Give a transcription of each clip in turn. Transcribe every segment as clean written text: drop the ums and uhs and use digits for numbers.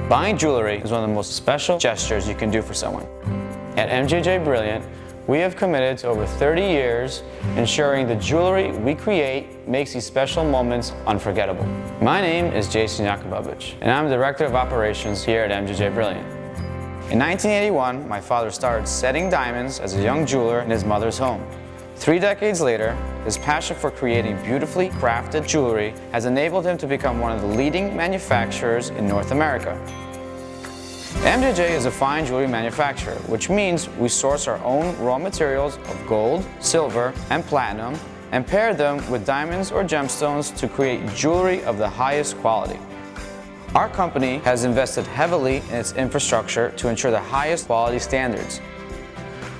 Buying jewelry is one of the most special gestures you can do for someone. At MJJ Brilliant, we have committed to over 30 years ensuring the jewelry we create makes these special moments unforgettable. My name is Jason Yakubovich, and I'm the Director of Operations here at MJJ Brilliant. In 1981, my father started setting diamonds as a young jeweler in his mother's home. 3 decades later, his passion for creating beautifully crafted jewelry has enabled him to become one of the leading manufacturers in North America. MJJ is a fine jewelry manufacturer, which means we source our own raw materials of gold, silver, and platinum and pair them with diamonds or gemstones to create jewelry of the highest quality. Our company has invested heavily in its infrastructure to ensure the highest quality standards.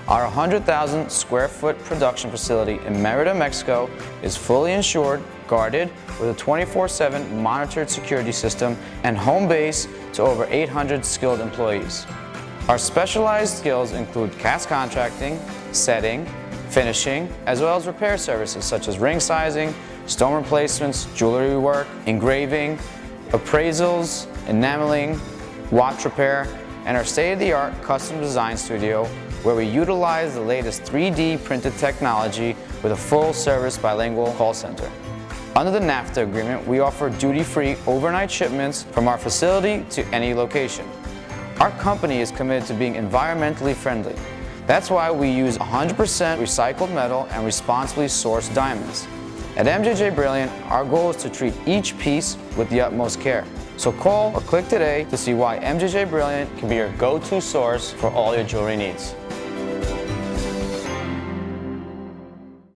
Our 100,000 square foot production facility in Merida, Mexico is fully insured, guarded, with a 24/7 monitored security system and home base to over 800 skilled employees. Our specialized skills include cast contracting, setting, finishing, as well as repair services such as ring sizing, stone replacements, jewelry work, engraving, appraisals, enameling, watch repair, and our state-of-the-art custom design studio where we utilize the latest 3D printed technology with a full-service bilingual call center. Under the NAFTA agreement, we offer duty-free overnight shipments from our facility to any location. Our company is committed to being environmentally friendly. That's why we use 100% recycled metal and responsibly sourced diamonds. At MJJ Brilliant, our goal is to treat each piece with the utmost care. So call or click today to see why MJJ Brilliant can be your go-to source for all your jewelry needs.